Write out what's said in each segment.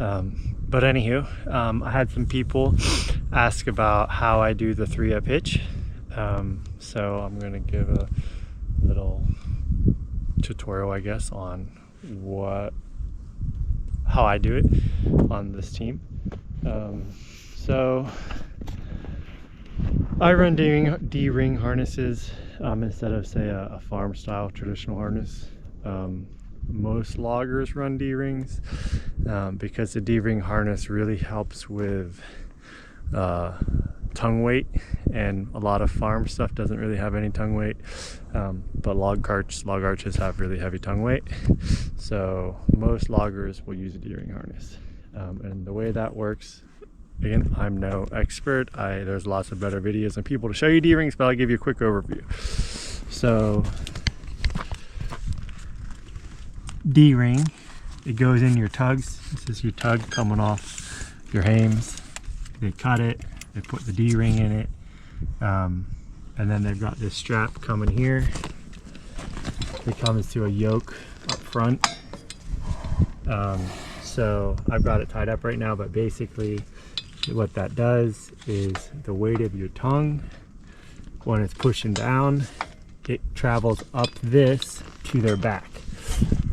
But anywho, I had some people ask about how I do the 3-up hitch. So I'm gonna give a little tutorial, I guess, on how I do it on this team. So I run D-ring harnesses instead of, say, a farm style traditional harness. Most loggers run D-rings because the D-ring harness really helps with tongue weight, and a lot of farm stuff doesn't really have any tongue weight, but log arches have really heavy tongue weight, so most loggers will use a D-ring harness. And the way that works, again, I'm no expert. There's lots of better videos and people to show you D-rings, but I'll give you a quick overview. So D-ring, it goes in your tugs. This is your tug coming off your hames. They cut it, they put the D-ring in it, and then they've got this strap coming here. It comes to a yoke up front. So I've got it tied up right now, but basically what that does is the weight of your tongue, when it's pushing down, it travels up this to their back.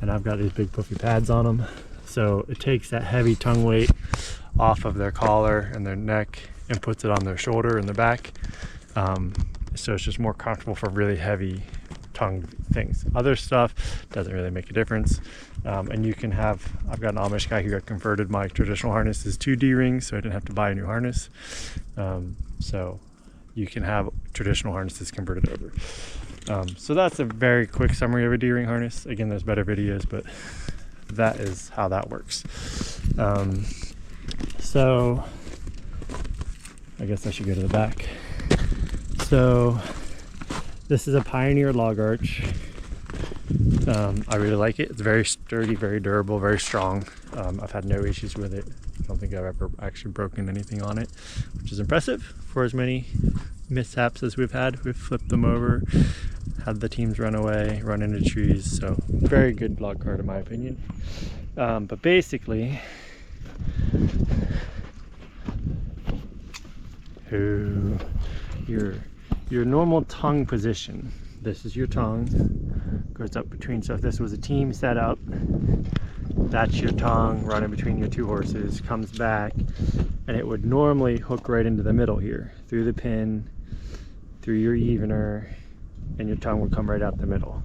And I've got these big puffy pads on them, so it takes that heavy tongue weight off of their collar and their neck and puts it on their shoulder and the back. So it's just more comfortable for really heavy tongue things. Other stuff doesn't really make a difference. And you can have, I've got an Amish guy who got converted my traditional harnesses to D-rings, so I didn't have to buy a new harness. So you can have traditional harnesses converted over. So that's a very quick summary of a D-ring harness. Again, there's better videos, but that is how that works. So I guess I should go to the back. So this is a Pioneer log arch. I really like it. It's very sturdy, very durable, very strong. I've had no issues with it. I don't think I've ever actually broken anything on it, which is impressive for as many mishaps as we've had. We've flipped them over, had the teams run away, run into trees, so very good log cart in my opinion. But basically, your normal tongue position, this is your tongue, goes up between, so if this was a team setup, that's your tongue running between your two horses, comes back, and it would normally hook right into the middle here, through the pin, through your evener, and your tongue would come right out the middle.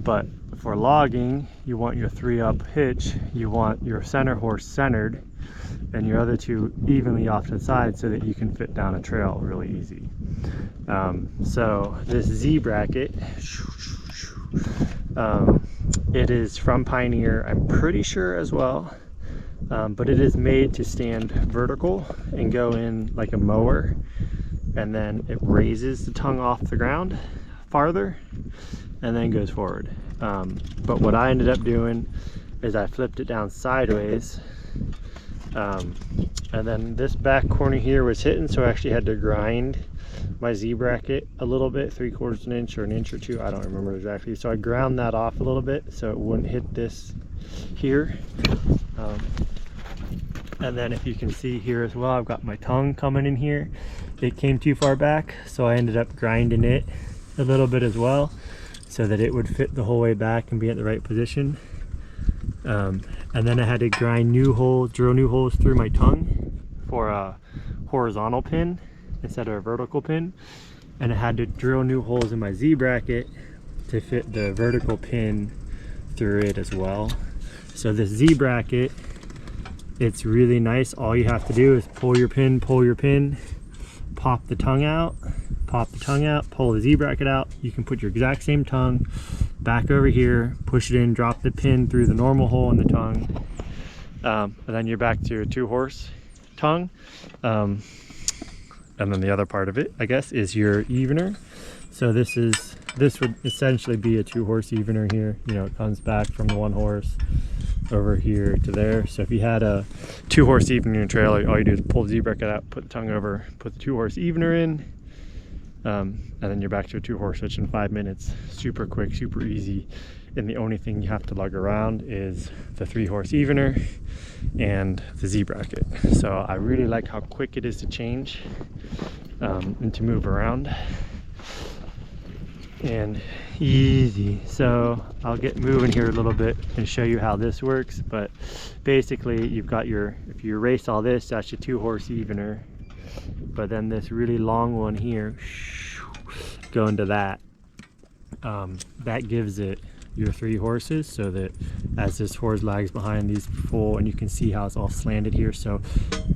But for logging, you want your 3-up hitch, you want your center horse centered, and your other two evenly off to the side so that you can fit down a trail really easy. So this Z bracket, it is from Pioneer, I'm pretty sure as well, but it is made to stand vertical and go in like a mower, and then it raises the tongue off the ground farther and then goes forward. But what I ended up doing is I flipped it down sideways, and then this back corner here was hitting, so I actually had to grind my Z bracket a little bit, 3/4 inch or an inch or two, I don't remember exactly. So I ground that off a little bit so it wouldn't hit this here. And then if you can see here as well, I've got my tongue coming in here. It came too far back, so I ended up grinding it a little bit as well so that it would fit the whole way back and be at the right position. And then I had to grind new holes, drill new holes through my tongue for a horizontal pin instead of a vertical pin, and I had to drill new holes in my Z bracket to fit the vertical pin through it as well. So this Z bracket, it's really nice. All you have to do is pull your pin, pop the tongue out, pull the Z bracket out. You can put your exact same tongue back over here, push it in, drop the pin through the normal hole in the tongue, and then you're back to your 2-horse tongue. And then the other part of it, I guess, is your evener. So this would essentially be a 2-horse evener here. You know, it comes back from the 1 horse over here to there. So if you had a 2-horse evener trail, all you do is pull the Z bracket out, put the tongue over, put the 2-horse evener in, And then you're back to a 2-horse hitch in 5 minutes. Super quick, super easy. And the only thing you have to lug around is the 3-horse evener and the Z bracket. So I really like how quick it is to change and to move around, and easy. So I'll get moving here a little bit and show you how this works. But basically you've got your, if you erase all this, that's your 2-horse evener. But then this really long one here, go into that. That gives it your 3 horses, so that as this horse lags behind these full, and you can see how it's all slanted here, so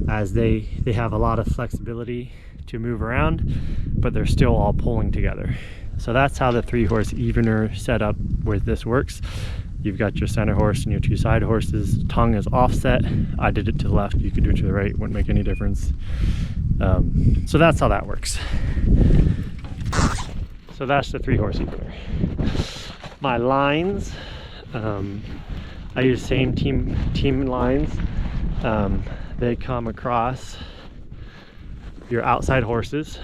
as they have a lot of flexibility to move around, but they're still all pulling together. So that's how the 3-horse evener setup with this works. You've got your center horse and your 2 side horses. Tongue is offset. I did it to the left, you could do it to the right, wouldn't make any difference. So that's how that works. So that's the 3-horse evener. My lines, I use same team lines. They come across your outside horses.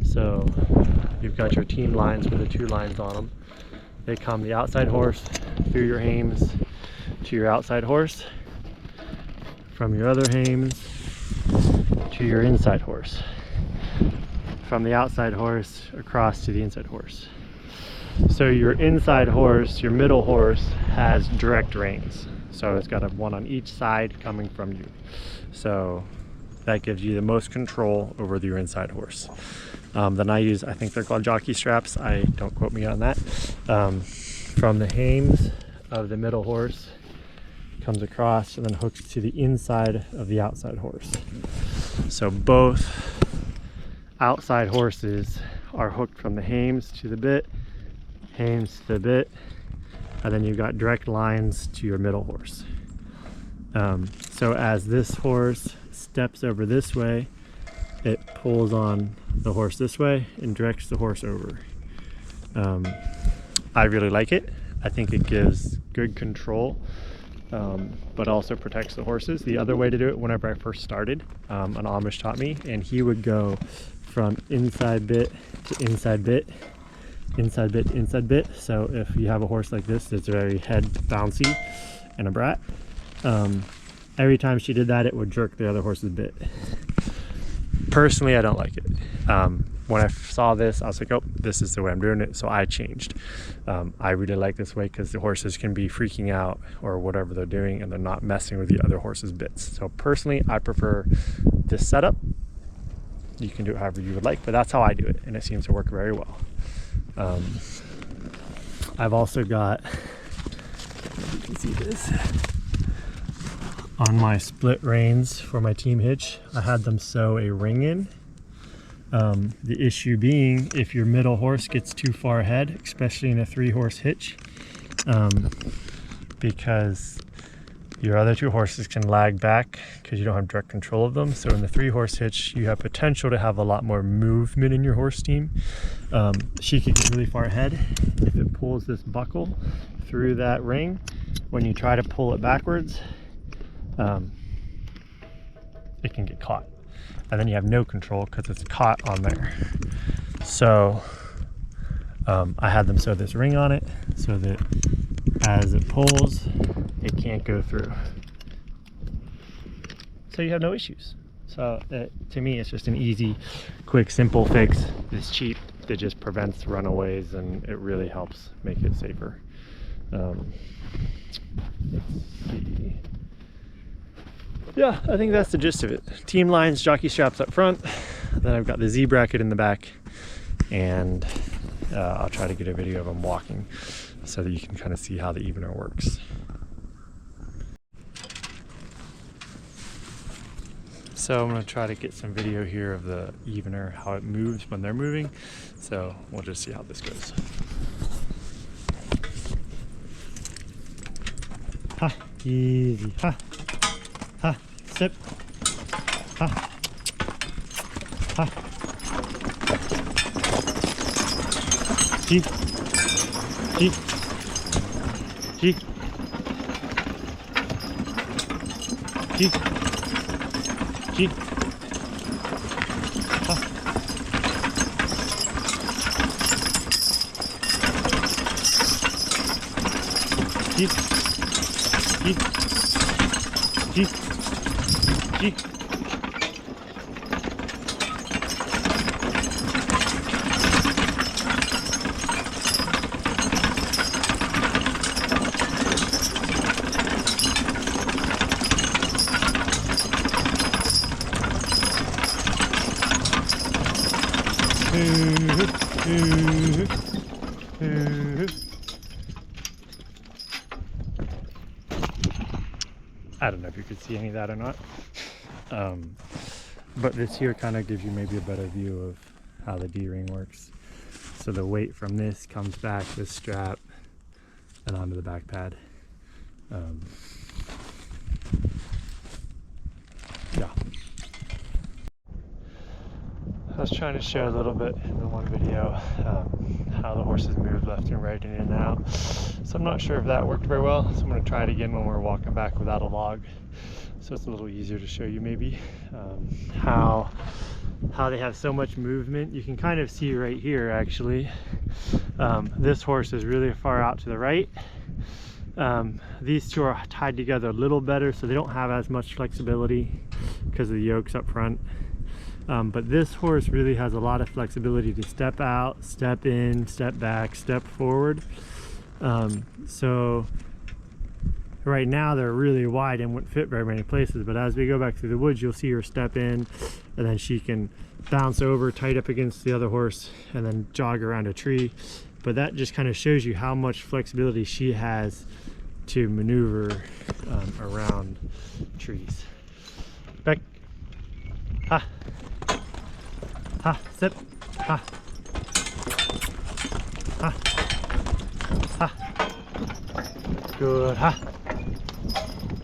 So you've got your team lines with the 2 lines on them. They come the outside horse through your hames to your outside horse, from your other hames to your inside horse, from the outside horse across to the inside horse. So your inside horse, your middle horse, has direct reins. So it's got one on each side coming from you. So that gives you the most control over your inside horse. Then I use, I think they're called jockey straps. Don't quote me on that. From the hames of the middle horse, comes across and then hooks to the inside of the outside horse. So both outside horses are hooked from the hames to the bit, hames to the bit, and then you've got direct lines to your middle horse. So as this horse steps over this way, it pulls on the horse this way and directs the horse over. I really like it. I think it gives good control, but also protects the horses. The other way to do it, whenever I first started, an Amish taught me, and he would go from inside bit to inside bit, inside bit to inside bit. So if you have a horse like this that's very head bouncy and a brat, every time she did that, it would jerk the other horse's bit. Personally, I don't like it. When I saw this, I was like, oh, this is the way I'm doing it, so I changed. I really like this way because the horses can be freaking out or whatever they're doing, and they're not messing with the other horse's bits. So personally, I prefer this setup. You can do it however you would like, but that's how I do it, and it seems to work very well. I've also got, I don't know if you can see this, on my split reins for my team hitch, I had them sew a ring in. The issue being, if your middle horse gets too far ahead, especially in a 3-horse hitch, because your other 2 horses can lag back because you don't have direct control of them. So in the 3-horse hitch, you have potential to have a lot more movement in your horse team. She could get really far ahead. If it pulls this buckle through that ring, when you try to pull it backwards, it can get caught, and then you have no control because it's caught on there. So I had them sew this ring on it so that as it pulls, it can't go through, so you have no issues. So to me, it's just an easy, quick, simple fix. It's cheap. It just prevents runaways, and it really helps make it safer. Let's see. Yeah, I think that's the gist of it. Team lines, jockey straps up front, then I've got the Z bracket in the back, and I'll try to get a video of them walking so that you can kind of see how the evener works. So I'm going to try to get some video here of the evener, how it moves when they're moving. So we'll just see how this goes. Ha, easy, ha. Ha, sip, ha, ha, G, G, G, G, G, ha, G. G. G. I don't know if you could see any of that or not, but this here kind of gives you maybe a better view of how the D-ring works. So the weight from this comes back this strap and onto the back pad. Yeah. I was trying to show a little bit in the one video how the horses move left and right and in and out. So I'm not sure if that worked very well. So I'm going to try it again when we're walking back without a log. So it's a little easier to show you maybe how they have so much movement. You can kind of see right here actually. This horse is really far out to the right. These two are tied together a little better, so they don't have as much flexibility because of the yokes up front. But this horse really has a lot of flexibility to step out, step in, step back, step forward. So right now they're really wide and wouldn't fit very many places, but as we go back through the woods, you'll see her step in, and then she can bounce over, tight up against the other horse, and then jog around a tree. But that just kind of shows you how much flexibility she has to maneuver around trees. Back. Ha. Ha, sit. Ha. Ha. Ha. Good. Ha.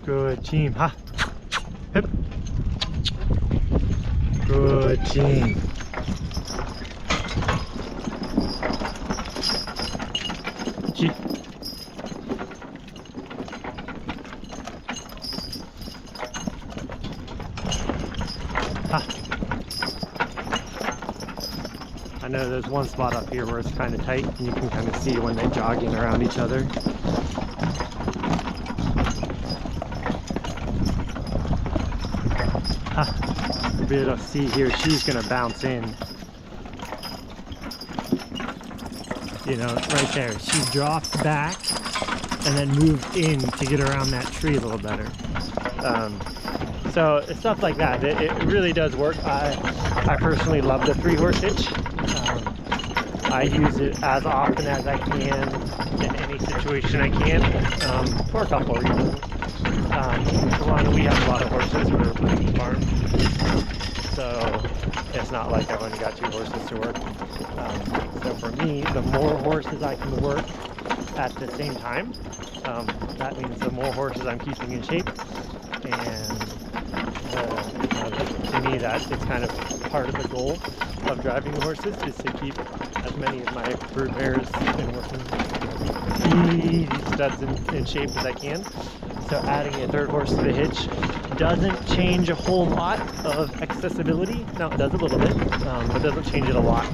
Good team. Ha. Hip. Good team. G. Ha. I know there's one spot up here where it's kind of tight, and you can kind of see when they're jogging around each other. You'll be able to see here, she's going to bounce in. You know, right there. She drops back and then moves in to get around that tree a little better. So it's stuff like that. It really does work. I personally love the 3-horse hitch. I use it as often as I can in any situation I can, for a couple of reasons. For one, we have a lot of horses. We're a breeding farm, so it's not like I've only got 2 horses to work. So for me, the more horses I can work at the same time, that means the more horses I'm keeping in shape. And to me, that is kind of part of the goal of driving the horses, is to keep as many of my brood mares and working these studs in shape as I can. So adding a 3rd horse to the hitch doesn't change a whole lot of accessibility. No, it does a little bit, but doesn't change it a lot.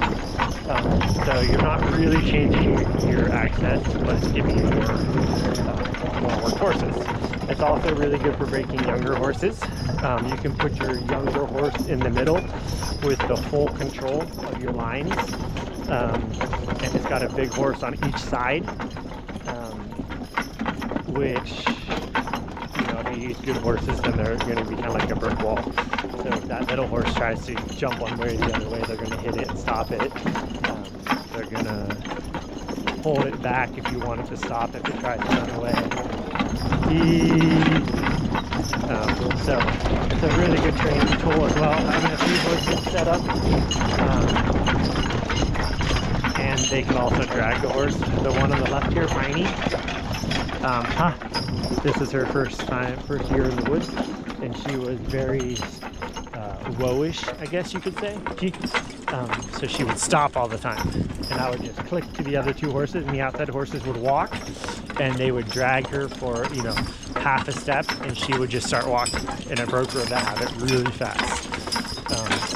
So you're not really changing your access, but it's giving you more work horses. It's also really good for breaking younger horses. You can put your younger horse in the middle with the full control of your lines. And it's got a big horse on each side, which, you know, they use good horses, then they're going to be kind of like a brick wall. So if that middle horse tries to jump one way or the other way, they're going to hit it and stop it. They're going to hold it back if you want it to stop if it tries to run away. So it's a really good training tool as well, having a few horses set up. And they can also drag the horse. The one on the left here, Piney, this is her first year in the woods, and she was very woe-ish, I guess you could say. So she would stop all the time, and I would just click to the other 2 horses, and the outside horses would walk, and they would drag her for, you know, half a step, and she would just start walking, and it broke her of that habit really fast.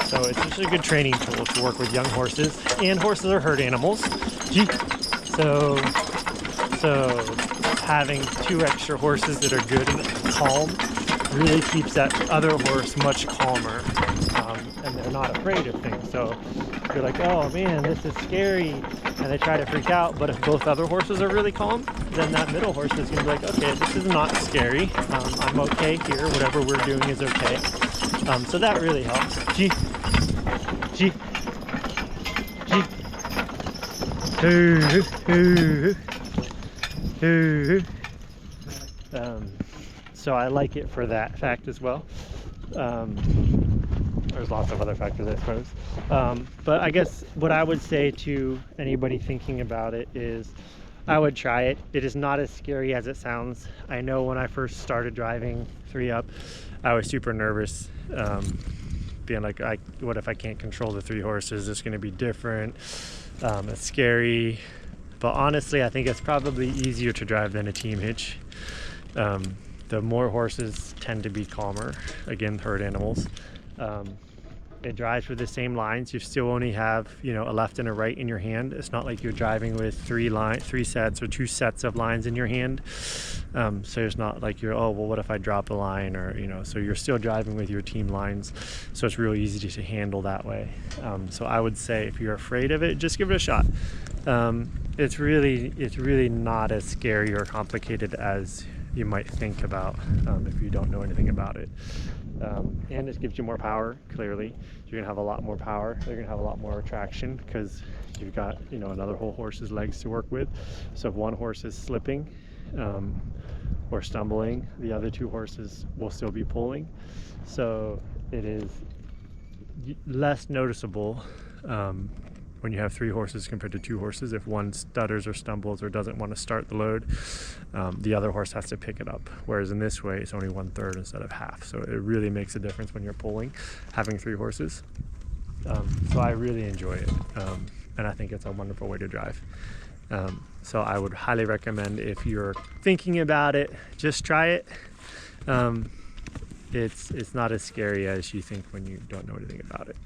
So it's just a good training tool to work with young horses, and horses are herd animals. So having 2 extra horses that are good and calm really keeps that other horse much calmer, and they're not afraid of things. So you're like, oh man, this is scary, and they try to freak out. But if both other horses are really calm, then that middle horse is gonna be like, okay, this is not scary. I'm okay here. Whatever we're doing is okay. So that really helps. G, G, G. So I like it for that fact as well. There's lots of other factors, I suppose. But I guess what I would say to anybody thinking about it is I would try it. It is not as scary as it sounds. I know when I first started driving 3-up, I was super nervous, being like, what if I can't control the 3 horses? It's going to be different. It's scary. But honestly, I think it's probably easier to drive than a team hitch. The more horses tend to be calmer, again, herd animals. It drives with the same lines. You still only have, you know, a left and a right in your hand. It's not like you're driving with 3 sets or 2 sets of lines in your hand. So it's not like you're, oh, well, what if I drop a line, or, you know, so you're still driving with your team lines. So it's real easy to handle that way. So I would say if you're afraid of it, just give it a shot. It's really not as scary or complicated as you might think about if you don't know anything about it. And it gives you more power. Clearly you're gonna have a lot more power. You're gonna have a lot more traction because you've got, you know, another whole horse's legs to work with. So if one horse is slipping or stumbling, the other 2 horses will still be pulling. So it is less noticeable when you have 3 horses compared to 2 horses. If one stutters or stumbles or doesn't want to start the load, the other horse has to pick it up. Whereas in this way, it's only 1/3 instead of half. So it really makes a difference when you're pulling, having 3 horses. So I really enjoy it. And I think it's a wonderful way to drive. So I would highly recommend, if you're thinking about it, just try it. It's not as scary as you think when you don't know anything about it.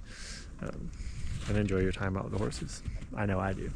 And enjoy your time out with the horses. I know I do.